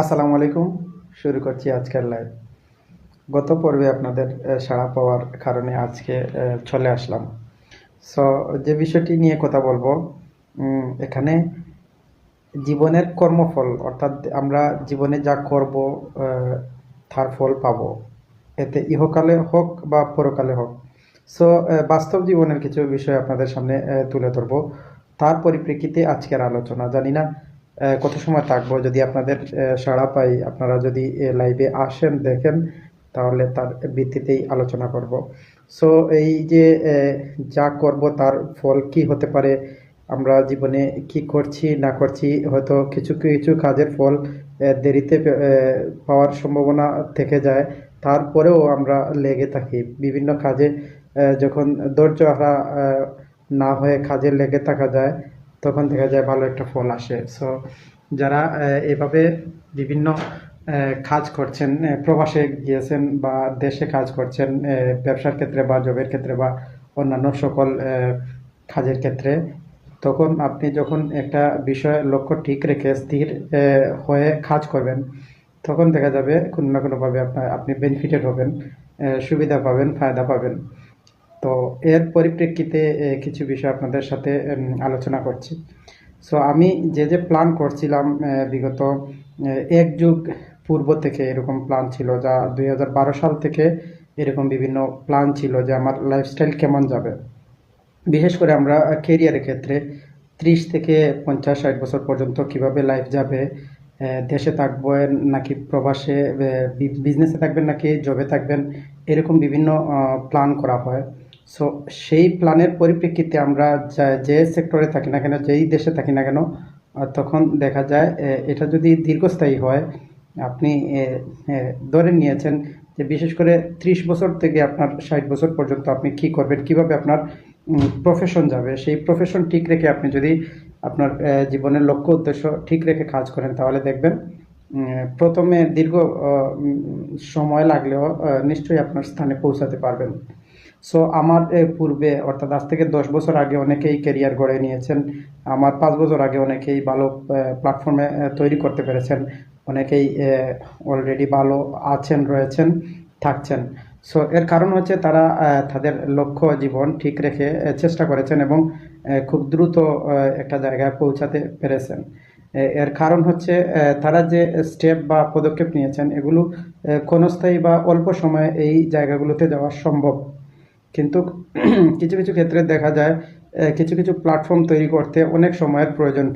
আসসালামু আলাইকুম। শুরু করছি আজকের লাইভ। গত পর্বে আপনাদের সাড়া পাওয়ার কারণে আজকে চলে আসলাম। সো যে বিষয়টি নিয়ে কথা বলবো, এখানে জীবনের কর্মফল অর্থাৎ আমরা জীবনে যা করব তার ফল পাবো। এতে ইহকালে হোক বা পরকালে হোক। সো বাস্তব জীবনের কিছু বিষয় আপনাদের সামনে তুলে ধরবো। তার পরিপ্রেক্ষিতে আজকের আলোচনা। জানি না কত সময় থাকবো। যদি আপনাদের সাড়া পাই, আপনারা যদি লাইভে আসেন, দেখেন, তাহলে তার ভিত্তিতেই আলোচনা করব। সো এই যে যা করব তার ফল কি হতে পারে, আমরা জীবনে কি করছি না করছি, হয়তো কিছু কিছু কাজের ফল দেরিতে পাওয়ার সম্ভাবনা থেকে যায়। তারপরেও আমরা লেগে থাকি বিভিন্ন কাজে। যখন ধৈর্যহারা না হয়ে কাজে লেগে থাকা যায়, তখন দেখা যায় ভালো একটা ফল আসে। সো যারা এভাবে বিভিন্ন কাজ করছেন, প্রবাসে গিয়েছেন বা দেশে কাজ করছেন, ব্যবসার ক্ষেত্রে বা জবের ক্ষেত্রে বা অন্যান্য সকল কাজের ক্ষেত্রে, তখন আপনি যখন একটা বিষয় লক্ষ্য ঠিক রেখে স্থির হয়ে কাজ করবেন, তখন দেখা যাবে কোনো না কোনোভাবে আপনি বেনিফিটেড হবেন, সুবিধা পাবেন, ফায়দা পাবেন। তো এর পরিপ্রেক্ষিতে কিছু বিষয় আপনাদের সাথে আলোচনা করছি। সো আমি যে প্ল্যান করছিলাম বিগত ১ যুগ পূর্ব থেকে এরকম প্ল্যান ছিল, যা ২০১২ সাল থেকে এরকম বিভিন্ন প্ল্যান ছিল যে আমার লাইফস্টাইল কেমন যাবে। বিশেষ করে আমরা কেরিয়ারের ক্ষেত্রে ৩০ থেকে ৫০-৬০ বছর পর্যন্ত কিভাবে লাইফ যাবে, দেশে থাকবেন নাকি প্রবাসে, বিজনেসে থাকবেন নাকি জবে থাকবেন, এরকম বিভিন্ন প্ল্যান করা হয়। সো সেই প্ল্যানের পরিপ্রেক্ষিতে আমরা যে সেক্টরে থাকি না কেন, যেই দেশে থাকি না কেন, তখন দেখা যায় এটা যদি দীর্ঘস্থায়ী হয়, আপনি ধরে নিয়েছেন যে বিশেষ করে ৩০ বছর থেকে আপনার ৬০ বছর পর্যন্ত আপনি কি করবেন, কিভাবে আপনার প্রফেশন যাবে, সেই প্রফেশন ঠিক রেখে আপনি যদি আপনার জীবনের লক্ষ্য উদ্দেশ্য ঠিক রেখে কাজ করেন, তাহলে দেখবেন প্রথমে দীর্ঘ সময় লাগলেও নিশ্চয়ই আপনার স্থানে পৌঁছাতে পারবেন। সো আমার পূর্বে অর্থাৎ আজ থেকে ১০ বছর আগে অনেকেই কেরিয়ার গড়ে নিয়েছেন। আমার ৫ বছর আগে অনেকেই ভালো প্ল্যাটফর্মে তৈরি করতে পেরেছেন। অনেকেই অলরেডি ভালো আছেন, রয়েছেন, থাকছেন। সো এর কারণ হচ্ছে তারা তাদের লক্ষ্য জীবন ঠিক রেখে চেষ্টা করেছেন এবং খুব দ্রুত একটা জায়গায় পৌঁছাতে পেরেছেন। এর কারণ হচ্ছে তারা যে স্টেপ বা পদক্ষেপ নিয়েছেন, এগুলো ক্ষণস্থায়ী বা অল্প সময়ে এই জায়গাগুলোতে যাওয়া সম্ভব। কিন্তু কিছু কিছু ক্ষেত্রে দেখা যায় কিছু কিছু প্ল্যাটফর্ম তৈরি করতে অনেক সময়ের প্রয়োজন পড়ে।